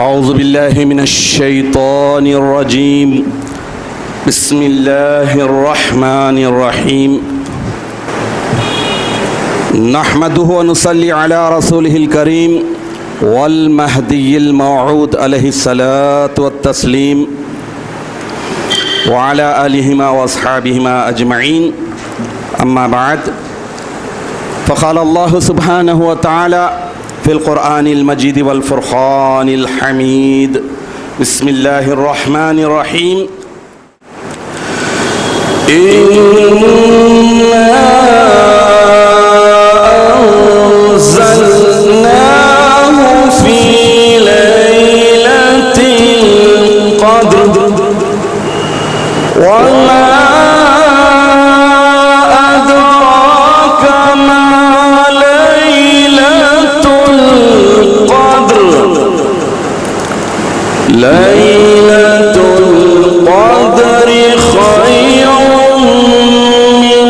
اعوذ باللہ من الشیطان الرجیم بسم اللہ الرحمن الرحیم نحمده ونصلي على رسوله الكريم والمهدي الموعود عليه الصلاة والتسليم وعلى آلهما وأصحابهما أجمعين أما بعد فقال الله سبحانه وتعالى في القرآن المجيد والفرقان الحميد بسم الله الرحمن الرحيم إنا أنزلناه في ليلة القدر وما أدراك ما ليلة القدر ليلة القدر خير من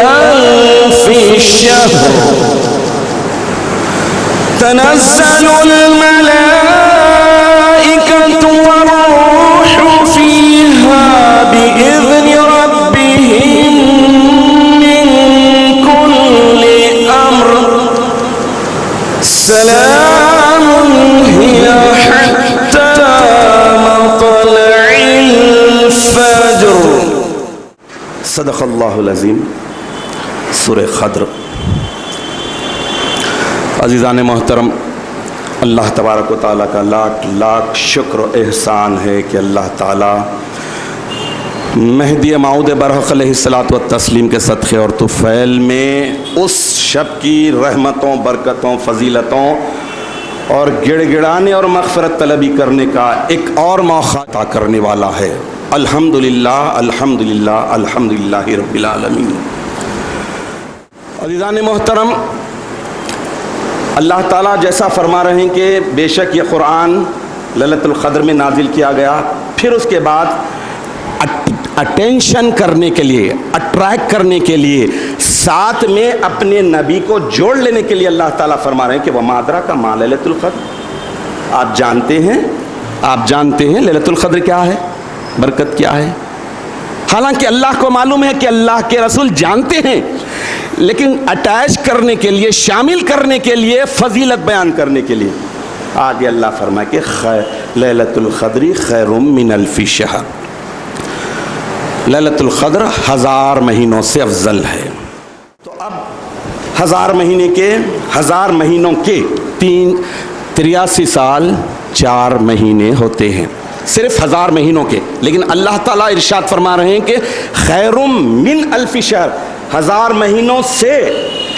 ألف شهر تنزل الملائكة والروح فيها بإذن ربهم من كل أمر سلام هي حتى مطلع الفجر صدق اللہ العظیم. سورہ خضر. عزیزان محترم، اللہ تبارک و تعالیٰ کا لاکھ لاکھ شکر و احسان ہے کہ اللہ تعالیٰ مہدی موعود برحق علیہ الصلاۃ والتسلیم کے صدقے اور طفیل میں اس شب کی رحمتوں، برکتوں، فضیلتوں اور گڑ گڑانے اور مغفرت طلبی کرنے کا ایک اور موقع عطا کرنے والا ہے. الحمدللہ الحمدللہ الحمدللہ رب العالمین. عزیزان محترم، اللہ تعالیٰ جیسا فرما رہے ہیں کہ بے شک یہ قرآن لیلۃ القدر میں نازل کیا گیا، پھر اس کے بعد اٹینشن کرنے کے لیے، اٹریکٹ کرنے کے لیے، ساتھ میں اپنے نبی کو جوڑ لینے کے لیے اللہ تعالیٰ فرما رہے ہیں کہ وما ادراک ما لیلۃ القدر. آپ جانتے ہیں لیلۃ القدر کیا ہے، برکت کیا ہے؟ حالانکہ اللہ کو معلوم ہے کہ اللہ کے رسول جانتے ہیں، لیکن اٹیچ کرنے کے لیے، شامل کرنے کے لیے، فضیلت بیان کرنے کے لیے آگے اللہ فرمائے کہ لیلۃ القدر خیر من الف شہر. لیلۃ القدر 1000 مہینوں سے افضل ہے. تو اب 1000 مہینوں کے 83 سال 4 مہینے ہوتے ہیں، صرف 1000 مہینوں کے. لیکن اللہ تعالیٰ ارشاد فرما رہے ہیں کہ خیر من الف شہر، 1000 مہینوں سے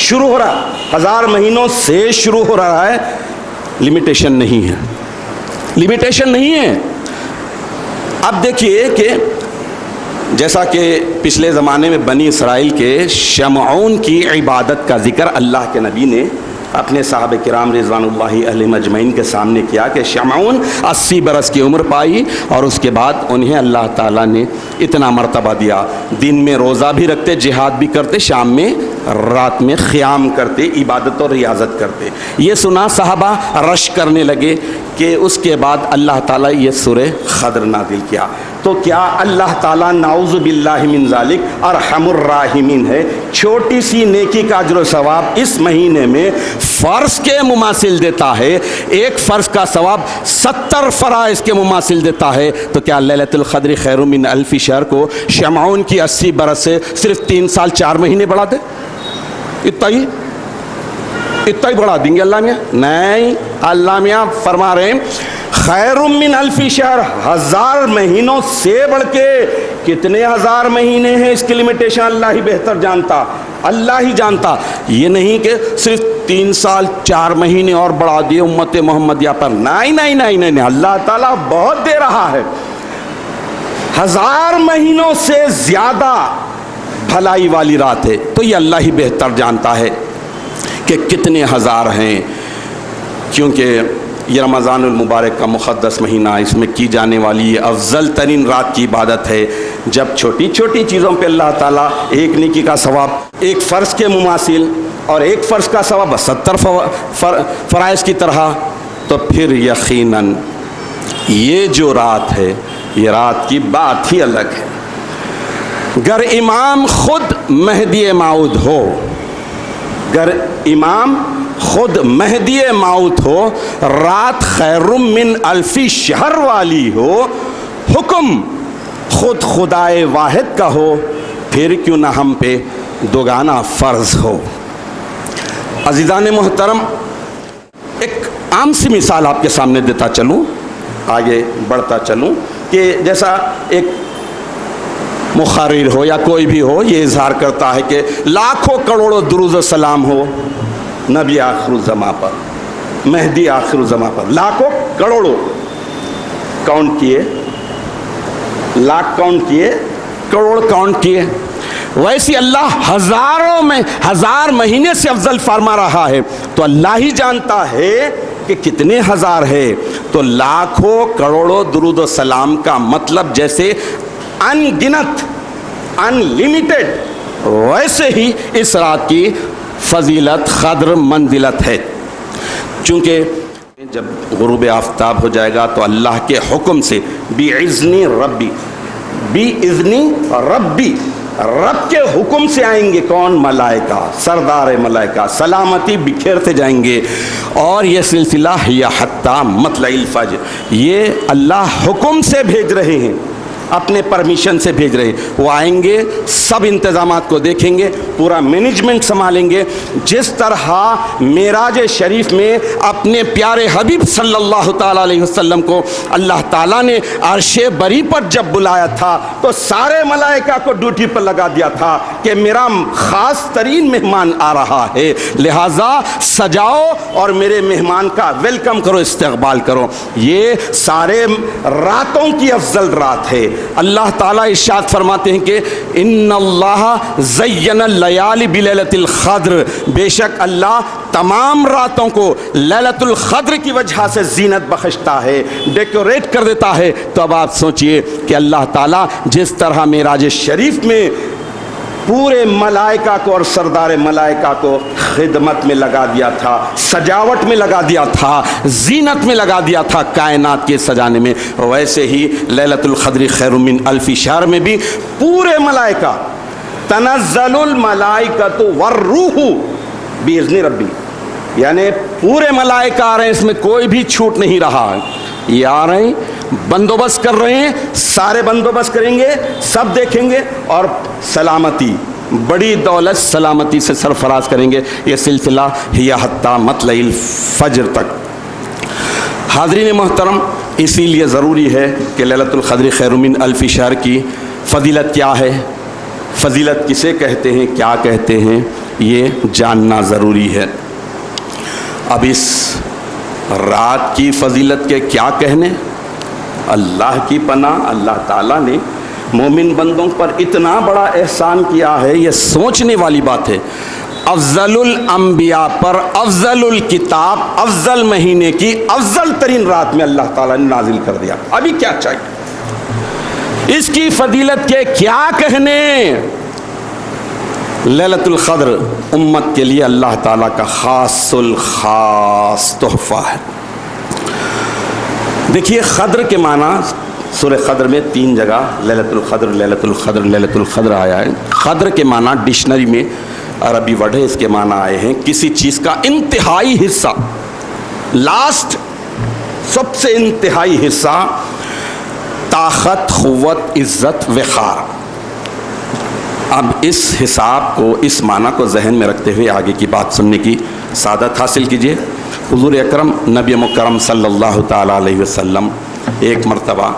شروع ہو رہا، 1000 مہینوں سے شروع ہو رہا ہے. لمیٹیشن نہیں ہے. اب دیکھیے کہ جیسا کہ پچھلے زمانے میں بنی اسرائیل کے شمعون کی عبادت کا ذکر اللہ کے نبی نے اپنے صحابہ کرام رضوان اللہ علیہم اجمعین کے سامنے کیا کہ شمعون 80 برس کی عمر پائی اور اس کے بعد انہیں اللہ تعالیٰ نے اتنا مرتبہ دیا، دن میں روزہ بھی رکھتے، جہاد بھی کرتے، شام میں رات میں قیام کرتے، عبادت اور ریاضت کرتے. یہ سنا صحابہ رش کرنے لگے کہ اس کے بعد اللہ تعالیٰ یہ سورہ خضر نازل کیا. تو کیا اللہ تعالیٰ نعوذ باللہ من ذالک ارحم الراحمین ہے؟ چھوٹی سی نیکی کا اجر و ثواب اس مہینے میں فرض کے مماثل دیتا ہے، ایک فرض کا ثواب 70 فرائض کے مماثل دیتا ہے. تو کیا لیلۃ القدر خیر من الف شہر کو شمعون کی 80 برس سے صرف 3 سال 4 مہینے بڑھا دے؟ اتنا ہی بڑھا دیں گے اللہ میاں؟ نہیں، اللہ میاں فرما رہے ہیں خیر من الف شہر، 1000 مہینوں سے بڑھ کے. کتنے 1000 مہینے ہیں اس کی لمیٹیشن اللہ ہی بہتر جانتا، اللہ ہی جانتا. یہ نہیں کہ صرف 3 سال 4 مہینے اور بڑھا دیے امت محمدیہ پر. نہیں، اللہ تعالیٰ بہت دے رہا ہے. 1000 مہینوں سے زیادہ بھلائی والی رات ہے، تو یہ اللہ ہی بہتر جانتا ہے کہ کتنے 1000 ہیں. کیونکہ یہ رمضان المبارک کا مقدس مہینہ، اس میں کی جانے والی یہ افضل ترین رات کی عبادت ہے، جب چھوٹی چھوٹی چیزوں پہ اللہ تعالیٰ ایک نیکی کا ثواب ایک فرض کے مماثل اور ایک فرض کا ثواب 70 فرائض کی طرح، تو پھر یقیناً یہ جو رات ہے یہ رات کی بات ہی الگ ہے. گر امام خود مہدی موعود ہو، گر امام خود مہدی موعود ہو، رات خیر من الف شہر والی ہو، حکم خود خدائے واحد کا ہو، پھر کیوں نہ ہم پہ دوگانا فرض ہو. عزیزان محترم، ایک عام سی مثال آپ کے سامنے دیتا چلوں، آگے بڑھتا چلوں، کہ جیسا ایک مخرر ہو یا کوئی بھی ہو یہ اظہار کرتا ہے کہ لاکھوں کروڑوں درود و سلام ہو نبی آخر الزماں پر، مہدی آخر الزماں پر، لاکھوں کروڑوں کاؤنٹ کیے، لاکھ کاؤنٹ کیے، کروڑ کاؤنٹ کیے. ویسے اللہ ہزاروں میں ہزار مہینے سے افضل فرما رہا ہے تو اللہ ہی جانتا ہے کہ کتنے ہزار ہے. تو لاکھوں کروڑوں درود و سلام کا مطلب جیسے ان گنت، ان لمیٹڈ، ویسے ہی اس رات کی فضیلت قدر منزلت ہے. چونکہ جب غروب آفتاب ہو جائے گا تو اللہ کے حکم سے بِإِذْنِ ربی، بِإِذْنِ ربی، رب کے حکم سے آئیں گے کون؟ ملائکہ، سردار ملائکہ سلامتی بکھیرتے جائیں گے. اور یہ سلسلہ یا حتی مطلع الفجر، یہ اللہ حکم سے بھیج رہے ہیں، اپنے پرمیشن سے بھیج رہے ہیں. وہ آئیں گے، سب انتظامات کو دیکھیں گے، پورا مینجمنٹ سنبھالیں گے. جس طرح معراج شریف میں اپنے پیارے حبیب صلی اللہ تعالیٰ علیہ وسلم کو اللہ تعالیٰ نے عرش بری پر جب بلایا تھا تو سارے ملائکہ کو ڈیوٹی پر لگا دیا تھا کہ میرا خاص ترین مہمان آ رہا ہے، لہٰذا سجاؤ اور میرے مہمان کا ویلکم کرو، استقبال کرو. یہ سارے راتوں کی افضل رات ہے. اللہ تعالیٰ ارشاد فرماتے ہیں کہ ان اللہ زین اللیالی بلیلۃ القدر، بے شک اللہ تمام راتوں کو لیلۃ القدر کی وجہ سے زینت بخشتا ہے، ڈیکوریٹ کر دیتا ہے. تو اب آپ سوچئے کہ اللہ تعالیٰ جس طرح معراج شریف میں پورے ملائکہ کو اور سردار ملائکہ کو خدمت میں لگا دیا تھا، سجاوٹ میں لگا دیا تھا، زینت میں لگا دیا تھا، کائنات کے سجانے میں، ویسے ہی لیلۃ القدر خیر من الف شہر میں بھی پورے ملائکہ، تنزل الملائکۃ والروح باذن ربی، یعنی پورے ملائکہ آ رہے ہیں، اس میں کوئی بھی چھوٹ نہیں رہا. یہ آ رہے ہیں، بندوبست کر رہے ہیں، سارے بندوبست کریں گے، سب دیکھیں گے اور سلامتی، بڑی دولت سلامتی سے سرفراز کریں گے. یہ سلسلہ ہی حتی مطلع الفجر تک. حاضرین محترم، اسی لیے ضروری ہے کہ لیلۃ القدر خیر من الف شہر کی فضیلت کیا ہے، فضیلت کسے کہتے ہیں، کیا کہتے ہیں، یہ جاننا ضروری ہے. اب اس رات کی فضیلت کے کیا کہنے، اللہ کی پناہ، اللہ تعالیٰ نے مومن بندوں پر اتنا بڑا احسان کیا ہے، یہ سوچنے والی بات ہے. افضل الانبیاء پر افضل الکتاب، افضل مہینے کی افضل ترین رات میں اللہ تعالیٰ نے نازل کر دیا. ابھی کیا چاہیے، اس کی فضیلت کے کیا کہنے. لیلۃ القدر امت کے لیے اللہ تعالیٰ کا خاص الخاص تحفہ ہے. دیکھیے قدر کے معنی سورہ قدر میں 3 جگہ لیلۃ القدر لیلۃ القدر لیلۃ القدر آیا ہے. قدر کے معنی ڈکشنری میں عربی ورڈ ہے، اس کے معنی آئے ہیں کسی چیز کا انتہائی حصہ، لاسٹ، سب سے انتہائی حصہ، طاقت، قوت، عزت، وقار. اب اس حساب کو، اس معنی کو ذہن میں رکھتے ہوئے آگے کی بات سننے کی سعادت حاصل کیجیے. حضور اکرم نبی مکرم صلی اللہ تعالیٰ علیہ وسلم ایک مرتبہ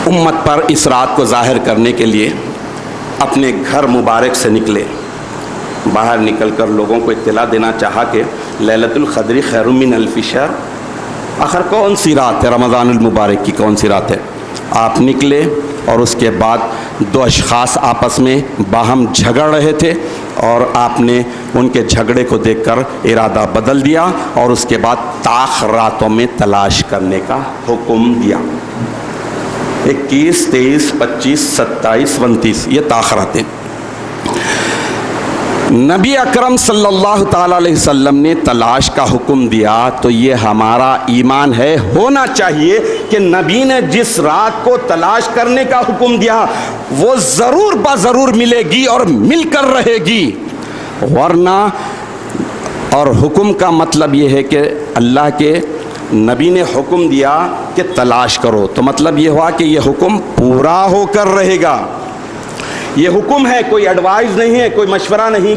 امت پر اس رات کو ظاہر کرنے کے لیے اپنے گھر مبارک سے نکلے. باہر نکل کر لوگوں کو اطلاع دینا چاہا کہ لیلۃ القدر خیر من الف شہر، آخر کون سی رات ہے، رمضان المبارک کی کون سی رات ہے. آپ نکلے اور اس کے بعد 2 اشخاص آپس میں باہم جھگڑ رہے تھے اور آپ نے ان کے جھگڑے کو دیکھ کر ارادہ بدل دیا اور اس کے بعد طاق راتوں میں تلاش کرنے کا حکم دیا. 21، 23، 25، 27، 29 یہ طاق راتیں. نبی اکرم صلی اللہ تعالیٰ علیہ وسلم نے تلاش کا حکم دیا تو یہ ہمارا ایمان ہے، ہونا چاہیے کہ نبی نے جس رات کو تلاش کرنے کا حکم دیا وہ ضرور بضرور ملے گی اور مل کر رہے گی، ورنہ اور حکم کا مطلب یہ ہے کہ اللہ کے نبی نے حکم دیا کہ تلاش کرو، تو مطلب یہ ہوا کہ یہ حکم پورا ہو کر رہے گا۔ یہ حکم ہے، کوئی ایڈوائز نہیں ہے، کوئی مشورہ نہیں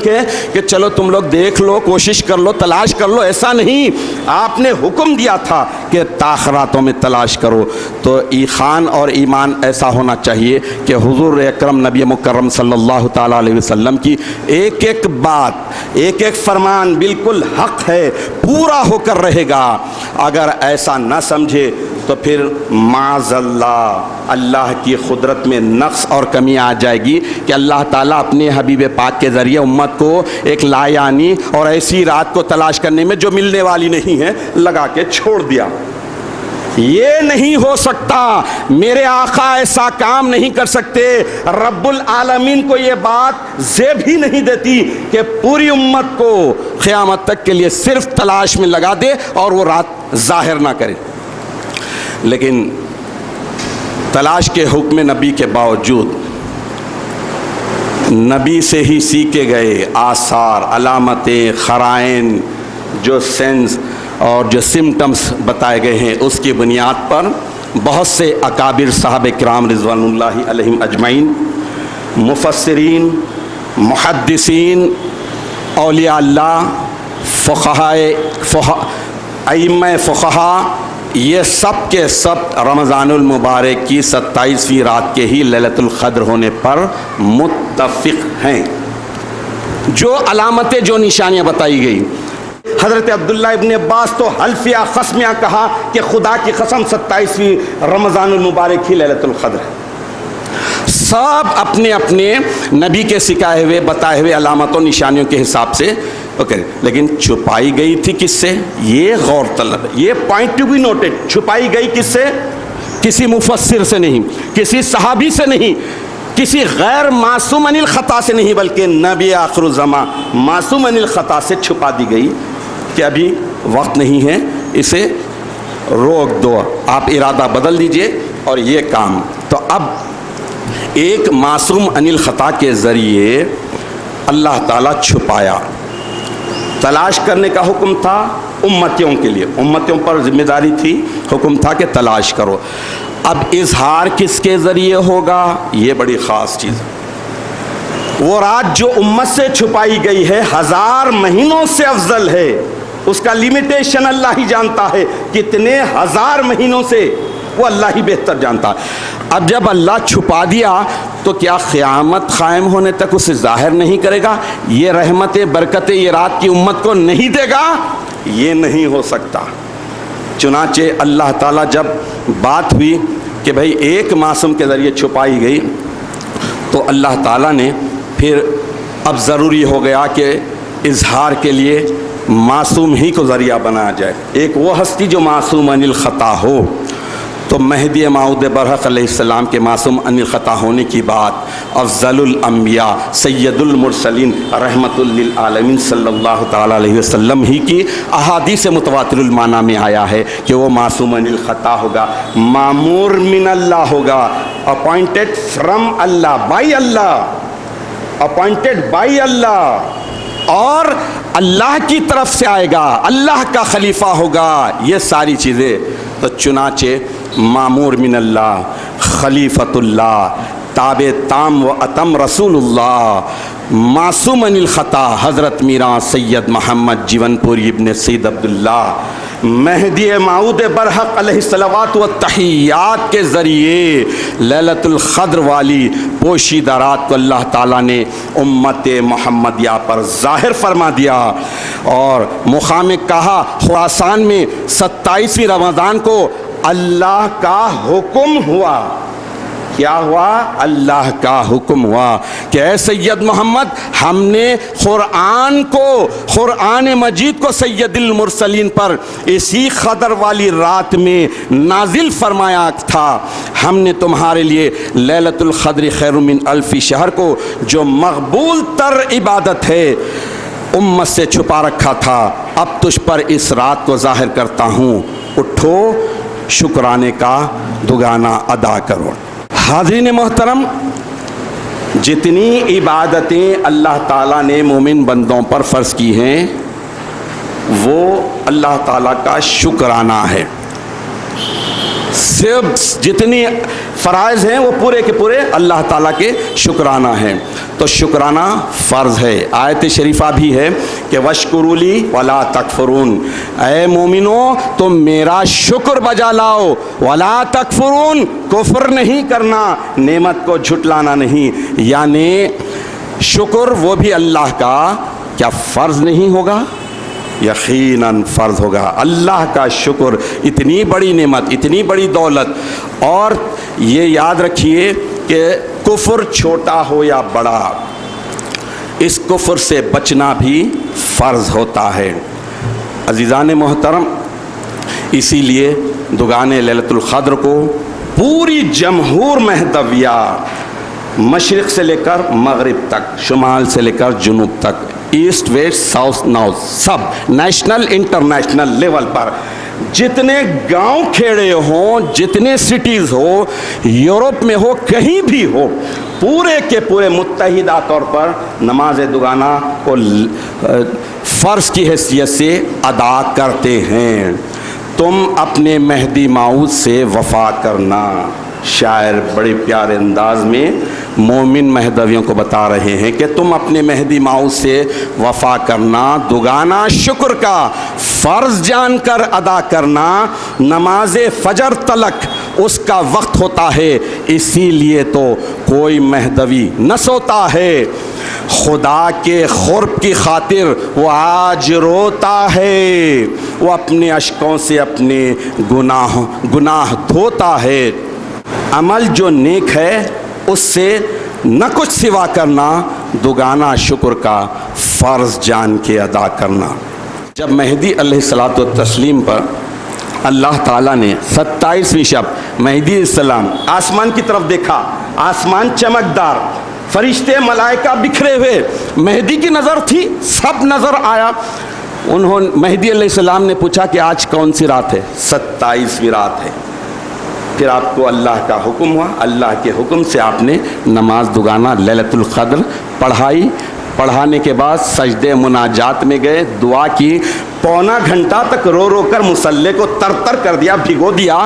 کہ چلو تم لوگ دیکھ لو، کوشش کر لو، تلاش کر لو، ایسا نہیں۔ آپ نے حکم دیا تھا کہ تاخراتوں میں تلاش کرو۔ تو ایخان اور ایمان ایسا ہونا چاہیے کہ حضور اکرم نبی مکرم صلی اللہ تعالیٰ علیہ وسلم کی ایک ایک بات، ایک ایک فرمان بالکل حق ہے، پورا ہو کر رہے گا۔ اگر ایسا نہ سمجھے تو پھر معاذ اللہ کی قدرت میں نقص اور کمی آ جائے گی کہ اللہ تعالیٰ اپنے حبیب پاک کے ذریعے امت کو ایک لایانی اور ایسی رات کو تلاش کرنے میں جو ملنے والی نہیں ہے لگا کے چھوڑ دیا۔ یہ نہیں ہو سکتا، میرے آقا ایسا کام نہیں کر سکتے۔ رب العالمین کو یہ بات زیب ہی نہیں دیتی کہ پوری امت کو قیامت تک کے لیے صرف تلاش میں لگا دے اور وہ رات ظاہر نہ کرے۔ لیکن تلاش کے حکم نبی کے باوجود نبی سے ہی سیکھے گئے آثار، علامتیں، خرائن، جو سینس اور جو سمٹمز بتائے گئے ہیں اس کی بنیاد پر بہت سے اکابر صحابہ کرام رضوان اللہ علیہم اجمعین، مفسرین، محدثین، اولیاء اللہ، ائمہ فقہا، یہ سب کے سب رمضان المبارک کی 27ویں رات کے ہی لیلۃ القدر ہونے پر متفق ہیں۔ جو علامتیں، جو نشانیاں بتائی گئی، حضرت عبداللہ ابن عباس تو حلفیہ قسمیہ کہا کہ خدا کی قسم 27ویں رمضان المبارک ہی لیلۃ القدر ہے۔ سب اپنے اپنے نبی کے سکھائے ہوئے بتائے ہوئے علامتوں نشانیوں کے حساب سے لیکن چھپائی گئی تھی کس سے؟ یہ غور طلب ہے، یہ پوائنٹ ٹو بی نوٹڈ۔ چھپائی گئی کس سے؟ کسی مفسر سے نہیں، کسی صحابی سے نہیں، کسی غیر معصوم عن الخطا سے نہیں، بلکہ نبی آخر الزمان معصوم عن الخطا سے چھپا دی گئی کہ ابھی وقت نہیں ہے، اسے روک دو، آپ ارادہ بدل دیجئے اور یہ کام۔ تو اب ایک معصوم عن الخطا کے ذریعے اللہ تعالیٰ چھپایا۔ تلاش کرنے کا حکم تھا امتیوں کے لیے، امتیوں پر ذمہ داری تھی، حکم تھا کہ تلاش کرو۔ اب اظہار کس کے ذریعے ہوگا؟ یہ بڑی خاص چیز ہے۔ وہ رات جو امت سے چھپائی گئی ہے 1000 مہینوں سے افضل ہے، اس کا لیمیٹیشن اللہ ہی جانتا ہے، کتنے 1000 مہینوں سے وہ اللہ ہی بہتر جانتا ہے۔ اب جب اللہ چھپا دیا تو کیا قیامت قائم ہونے تک اسے ظاہر نہیں کرے گا؟ یہ رحمتیں، برکتیں یہ رات کی امت کو نہیں دے گا؟ یہ نہیں ہو سکتا۔ چنانچہ اللہ تعالیٰ جب بات ہوئی کہ بھئی ایک معصوم کے ذریعے چھپائی گئی تو اللہ تعالیٰ نے پھر اب ضروری ہو گیا کہ اظہار کے لیے معصوم ہی کو ذریعہ بنایا جائے، ایک وہ ہستی جو معصوم عن الخطا ہو۔ تو مہدی موعود برحق علیہ السلام کے معصوم عن الخطا ہونے کی بات افضل الانبیاء سید المرسلین رحمت للعالمین صلی اللہ تعالیٰ علیہ وسلم ہی کی احادیث متواتر المعنی میں آیا ہے کہ وہ معصوم عن الخطا ہوگا، مامور من اللہ ہوگا، appointed from Allah, by Allah, appointed by Allah, اور اللہ کی طرف سے آئے گا، اللہ کا خلیفہ ہوگا، یہ ساری چیزیں۔ تو چنانچہ مامور من اللہ، خلیفۃ اللہ، تابع تام و اتم رسول اللہ، معصوم عن الخطا حضرت میراں سید محمد جیون پوری ابن سید عبداللہ، مہدی موعود برحق علیہ الصلوات والتحیات کے ذریعے لیلۃ القدر والی پوشیدہ رات کو اللہ تعالیٰ نے امت محمدیہ پر ظاہر فرما دیا۔ اور مقام کہا خراسان میں 27ویں رمضان کو اللہ کا حکم ہوا کیا ہوا؟ اللہ کا حکم ہوا کہ اے سید محمد، ہم نے قرآن کو، قرآن مجید کو سید المرسلین پر اسی قدر والی رات میں نازل فرمایا تھا۔ ہم نے تمہارے لیے لیلۃ القدر خیر من الف شہر کو، جو مقبول تر عبادت ہے، امت سے چھپا رکھا تھا، اب تجھ پر اس رات کو ظاہر کرتا ہوں، اٹھو شکرانے کا دگانہ ادا کرو۔ حاضرین محترم، جتنی عبادتیں اللہ تعالیٰ نے مومن بندوں پر فرض کی ہیں وہ اللہ تعالیٰ کا شکرانہ ہے۔ صرف جتنی فرائض ہیں وہ پورے کے پورے اللہ تعالیٰ کے شکرانہ ہیں، تو شکرانہ فرض ہے۔ آیت شریفہ بھی ہے کہ وَاشْكُرُوا لِي وَلَا تَكْفُرُونَ، اے مومنو تم میرا شکر بجا لاؤ، وَلَا تَكْفُرُونَ، کفر نہیں کرنا، نعمت کو جھٹلانا نہیں۔ یعنی شکر وہ بھی اللہ کا کیا فرض نہیں ہوگا؟ یقیناً فرض ہوگا۔ اللہ کا شکر، اتنی بڑی نعمت، اتنی بڑی دولت، اور یہ یاد رکھیے کہ کفر چھوٹا ہو یا بڑا، اس کفر سے بچنا بھی فرض ہوتا ہے۔ عزیزان محترم، اسی لیے دگانے لیلۃ القدر کو پوری جمہور مہدویہ، مشرق سے لے کر مغرب تک، شمال سے لے کر جنوب تک، ایسٹ ویسٹ ساؤتھ نارتھ، سب نیشنل انٹرنیشنل لیول پر جتنے گاؤں کھیڑے ہوں، جتنے سٹیز ہو، یورپ میں ہو، کہیں بھی ہو، پورے کے پورے متحدہ طور پر نماز دگانہ کو فرض کی حیثیت سے ادا کرتے ہیں۔ تم اپنے مہدی موعود سے وفا کرنا۔ شاعر بڑے پیارے انداز میں مومن مہدویوں کو بتا رہے ہیں کہ تم اپنے مہدی موعود سے وفا کرنا، دگانہ شکر کا فرض جان کر ادا کرنا، نماز فجر تلک اس کا وقت ہوتا ہے، اسی لیے تو کوئی مہدوی نہ سوتا ہے، خدا کے قرب کی خاطر وہ آج روتا ہے، وہ اپنے اشکوں سے اپنے گناہ دھوتا ہے۔ عمل جو نیک ہے اس سے نہ کچھ سوا کرنا، دگانہ شکر کا فرض جان کے ادا کرنا۔ جب مہدی علیہ الصلوۃ والتسلیم پر اللہ تعالیٰ نے 27ویں شب مہدی السلام آسمان کی طرف دیکھا، آسمان چمکدار، فرشتے ملائکہ بکھرے ہوئے، مہدی کی نظر تھی، سب نظر آیا۔ مہدی علیہ السلام نے پوچھا کہ آج کون سی رات ہے؟ 27ویں رات ہے۔ پھر آپ کو اللہ کا حکم ہوا، اللہ کے حکم سے آپ نے نماز دگانہ لیلۃ القدر پڑھائی۔ پڑھانے کے بعد سجدے مناجات میں گئے، دعا کی، پونا گھنٹہ تک رو رو کر مصلی کو تر تر کر دیا، بھگو دیا،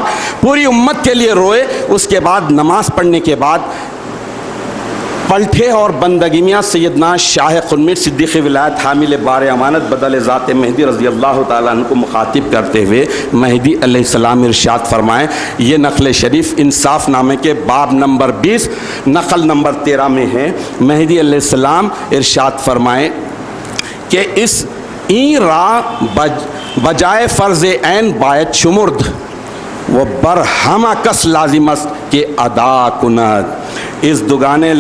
پوری امت کے لیے روئے۔ اس کے بعد نماز پڑھنے کے بعد پلٹھے اور بندگی میاں سیدنا شاہ قنمیر صدیق ولایت حامل بار امانت بدل ذات مہدی رضی اللہ تعالیٰ عنہ کو مخاطب کرتے ہوئے مہدی علیہ السلام ارشاد فرمائیں، یہ نقل شریف انصاف نامے کے باب نمبر 20 نقل نمبر 13 میں ہے۔ مہدی علیہ السلام ارشاد فرمائیں کہ اس این را بجائے فرض عین باید شمرد و بر ہمہ کس لازم است کہ ادا کند۔ اس دگانے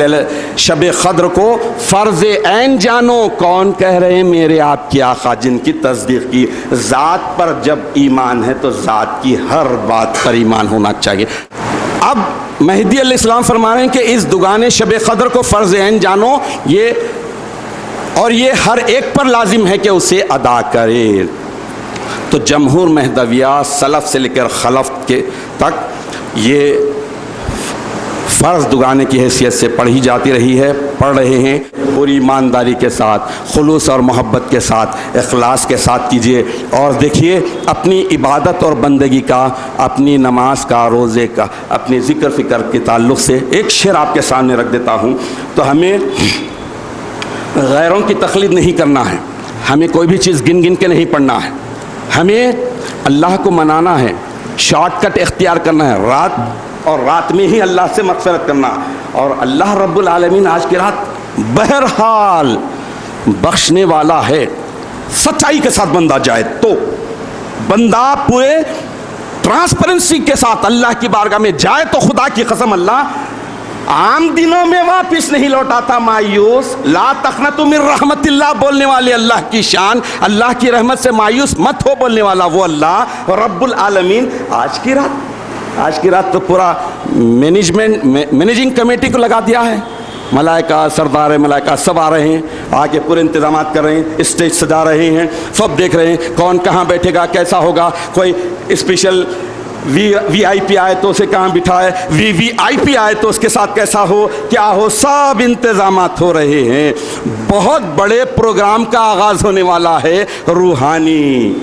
شب قدر کو فرض عین جانو۔ کون کہہ رہے ہیں؟ میرے آپ کی آقا، جن کی تصدیق کی۔ ذات پر جب ایمان ہے تو ذات کی ہر بات پر ایمان ہونا چاہیے۔ اب مہدی علیہ السلام فرما رہے ہیں کہ اس دگانے شب قدر کو فرض عین جانو، اور یہ ہر ایک پر لازم ہے کہ اسے ادا کرے۔ تو جمہور مہدویہ سلف سے لے کر خلف کے تک یہ فرض دگانے کی حیثیت سے پڑھی جاتی رہی ہے، پڑھ رہے ہیں۔ پوری ایمانداری کے ساتھ، خلوص اور محبت کے ساتھ، اخلاص کے ساتھ کیجئے، اور دیکھیے اپنی عبادت اور بندگی کا، اپنی نماز کا، روزے کا، اپنی ذکر فکر کے تعلق سے ایک شعر آپ کے سامنے رکھ دیتا ہوں۔ تو ہمیں غیروں کی تقلید نہیں کرنا ہے، ہمیں کوئی بھی چیز گن گن کے نہیں پڑھنا ہے، ہمیں اللہ کو منانا ہے، شارٹ کٹ اختیار کرنا ہے، رات میں ہی اللہ سے مغفرت کرنا، اور اللہ رب العالمین آج کی رات بہرحال بخشنے والا ہے۔ سچائی کے ساتھ بندہ جائے تو بندہ پورے ٹرانسپیرنسی کے ساتھ اللہ کی بارگاہ میں جائے تو خدا کی قسم اللہ عام دنوں میں واپس نہیں لوٹا تھا مایوس. لا تقنطوا من رحمت اللہ بولنے والے اللہ کی شان, اللہ کی رحمت سے مایوس مت ہو بولنے والا وہ اللہ رب العالمین. آج کی رات تو پورا مینیجنگ کمیٹی کو لگا دیا ہے. ملائکہ, سردار ملائکہ سب آ رہے ہیں, آ کے پورے انتظامات کر رہے ہیں, اسٹیج سجا رہے ہیں, سب دیکھ رہے ہیں کون کہاں بیٹھے گا, کیسا ہوگا. کوئی اسپیشل وی آئی پی آئے تو اسے کہاں بٹھائے, وی آئی پی آئے تو اس کے ساتھ کیسا ہو, کیا ہو, سب انتظامات ہو رہے ہیں. بہت بڑے پروگرام کا آغاز ہونے والا ہے, روحانی.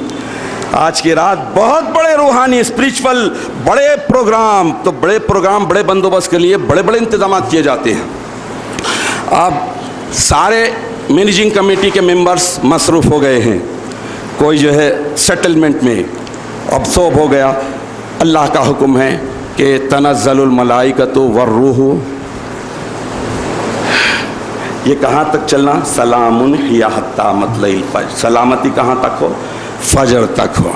آج کی رات بہت بڑے روحانی اسپریچول بڑے پروگرام. تو بڑے پروگرام, بڑے بندوبست کے لیے بڑے بڑے انتظامات کیے جاتے ہیں. اب سارے مینیجنگ کمیٹی کے ممبرز مصروف ہو گئے ہیں, کوئی جو ہے سیٹلمنٹ میں ابسورب ہو گیا. اللہ کا حکم ہے کہ تنزل الملائکۃ والروح. یہ کہاں تک چلنا, سلام ہی حتی مطلع الفجر, سلامتی کہاں تک ہو, فجر تک ہو.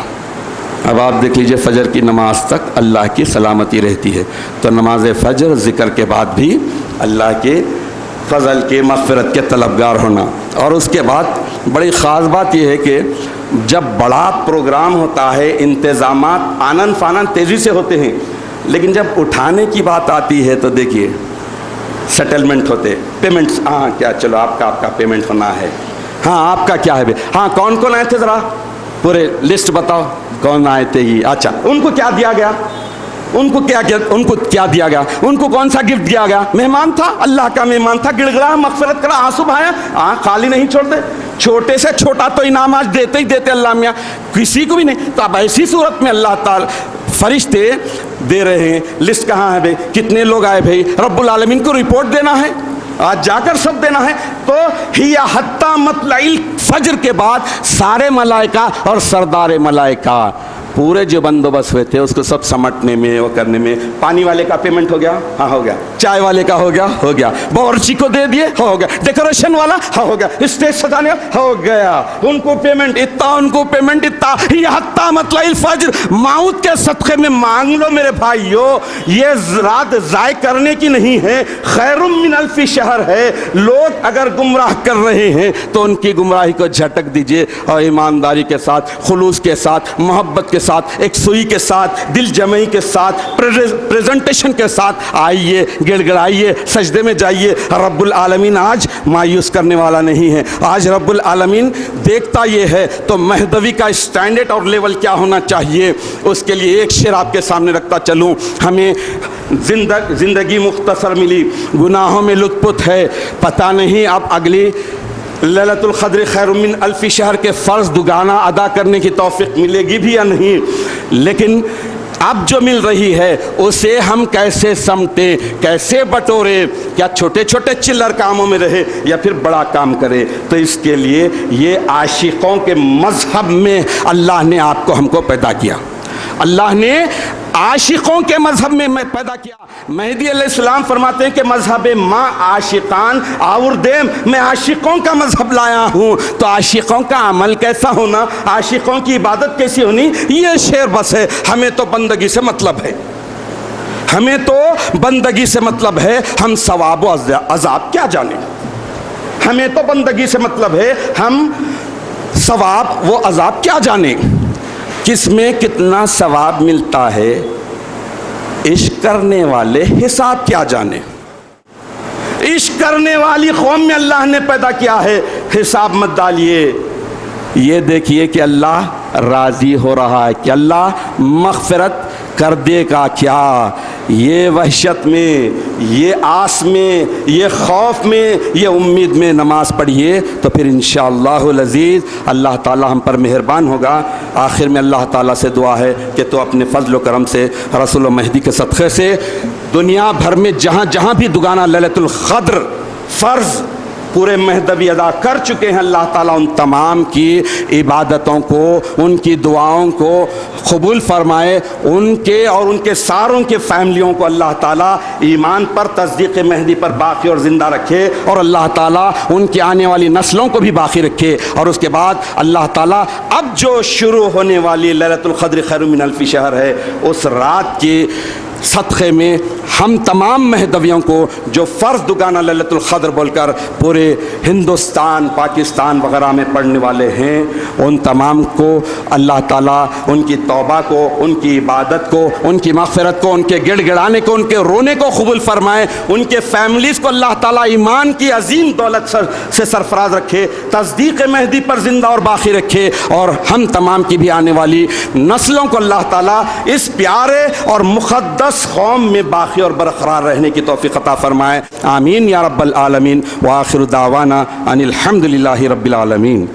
اب آپ دیکھ لیجئے فجر کی نماز تک اللہ کی سلامتی رہتی ہے. تو نماز فجر ذکر کے بعد بھی اللہ کے فضل کے مغفرت کے طلبگار ہونا. اور اس کے بعد بڑی خاص بات یہ ہے کہ جب بڑا پروگرام ہوتا ہے انتظامات آنن فانن تیزی سے ہوتے ہیں, لیکن جب اٹھانے کی بات آتی ہے تو دیکھیے سیٹلمنٹ ہوتے, پیمنٹس, ہاں کیا چلو آپ کا پیمنٹ ہونا ہے, ہاں آپ کا کیا ہے, ہاں کون کون آئے تھے ذرا پورے لسٹ بتاؤ, کون آئے تھے یہ, اچھا ان کو کیا دیا گیا, ان کو کیا دیا گیا, ان کو کون سا گفٹ دیا گیا. مہمان تھا, اللہ کا مہمان تھا, گڑ گڑا, مغفرت کرا, آنسو بہایا, خالی نہیں چھوڑتے. چھوٹے سے چھوٹا تو انعام آج دیتے ہی دیتے اللہ میاں, کسی کو بھی نہیں. تو اب ایسی صورت میں اللہ تعالی فرشتے دے رہے ہیں, لسٹ کہاں ہے بھائی, کتنے لوگ آئے بھائی, رب العالمین کو رپورٹ دینا ہے, آج جا کر سب دینا ہے. تو ہی حتی مطلع الفجر کے بعد سارے ملائکہ اور سردار ملائکہ پورے جو بندوبست ہوئے تھے اس کو سب سمٹنے میں, وہ کرنے میں. پانی والے کا پیمنٹ ہو گیا, ہاں ہو گیا. چائے والے کا ہو گیا. باورچی کو دے دیے, ہو گیا. ڈیکوریشن والا, ہاں ہو گیا. اسٹیج سجانے ہو گیا. ان کو پیمنٹ اتنا, ان کو پیمنٹ اتنا. یہ حتی مطلع الفجر موت کے صدقے میں مانگ لو میرے بھائیو. یہ رات ضائع کرنے کی نہیں ہے, خیر من الف شہر ہے. لوگ اگر گمراہ کر رہے ہیں تو ان کی گمراہی کو جھٹک دیجئے اور ایمانداری کے ساتھ, خلوص کے ساتھ, محبت کے ساتھ, ایک سوئی کے ساتھ, دل جمعی کے ساتھ, پریزنٹیشن کے ساتھ آئیے, گڑ گڑائیے, سجدے میں جائیے. رب العالمین آج مایوس کرنے والا نہیں ہے. آج رب العالمین دیکھتا یہ ہے تو مہدوی کا اسٹینڈرڈ اور لیول کیا ہونا چاہیے, اس کے لیے ایک شعر آپ کے سامنے رکھتا چلوں. ہمیں زندگی مختصر ملی, گناہوں میں لطف ہے, پتہ نہیں اب اگلی لیلۃ القدر خیر من الف شہر کے فرض دوگانہ ادا کرنے کی توفیق ملے گی بھی یا نہیں. لیکن اب جو مل رہی ہے اسے ہم کیسے سمٹیں, کیسے بٹورے, کیا چھوٹے چھوٹے چلر کاموں میں رہے یا پھر بڑا کام کرے. تو اس کے لیے یہ عاشقوں کے مذہب میں اللہ نے آپ کو ہم کو پیدا کیا, اللہ نے عاشقوں کے مذہب میں پیدا کیا. مہدی علیہ السلام فرماتے ہیں کہ مذہب ماں عاشقان آور دیم, میں عاشقوں کا مذہب لایا ہوں. تو عاشقوں کا عمل کیسا ہونا, عاشقوں کی عبادت کیسی ہونی, یہ شعر بس ہے. ہمیں تو بندگی سے مطلب ہے, ہمیں تو بندگی سے مطلب ہے, ہم ثواب و عذاب کیا جانیں. ہمیں تو بندگی سے مطلب ہے, ہم ثواب و عذاب کیا جانیں. کس میں کتنا ثواب ملتا ہے, عشق کرنے والے حساب کیا جانے. عشق کرنے والی قوم میں اللہ نے پیدا کیا ہے, حساب مت ڈالیے. یہ دیکھیے کہ اللہ راضی ہو رہا ہے, کہ اللہ مغفرت کر دے گا کیا. یہ وحشت میں, یہ آس میں, یہ خوف میں, یہ امید میں نماز پڑھیے تو پھر انشاءاللہ العزیز اللہ تعالی ہم پر مہربان ہوگا. آخر میں اللہ تعالیٰ سے دعا ہے کہ تو اپنے فضل و کرم سے, رسول و مہدی کے صدقے سے دنیا بھر میں جہاں جہاں بھی دوگانہ لیلۃ القدر فرض پورے مہدوی ادا کر چکے ہیں, اللہ تعالیٰ ان تمام کی عبادتوں کو, ان کی دعاؤں کو قبول فرمائے. ان کے اور ان کے ساروں کے فیملیوں کو اللہ تعالیٰ ایمان پر, تصدیق مہدی پر باقی اور زندہ رکھے, اور اللہ تعالیٰ ان کی آنے والی نسلوں کو بھی باقی رکھے. اور اس کے بعد اللہ تعالیٰ اب جو شروع ہونے والی لیلۃ القدر خیر من الف شہر ہے, اس رات کی صدقے میں ہم تمام مہدویوں کو جو فرض دگانہ لیلۃ القدر بول کر پورے ہندوستان، پاکستان وغیرہ میں پڑھنے والے ہیں، ان تمام کو اللہ تعالیٰ ان کی توبہ کو، ان کی عبادت کو، ان کی مغفرت کو، ان کے گڑ گڑانے کو، ان کے رونے کو قبول فرمائے، ان کے فیملیز کو اللہ تعالیٰ ایمان کی عظیم دولت سے سرفراز رکھے، تصدیق مہدی پر زندہ اور باقی رکھے، اور ہم تمام کی بھی آنے والی نسلوں کو اللہ تعالیٰ اس پیارے اور مقدس قوم میں باقی اور برقرار رہنے کی توفیق عطا فرمائے، آمین یا رب العالمین، وآخر دعوانا ان الحمد للہ رب العالمین۔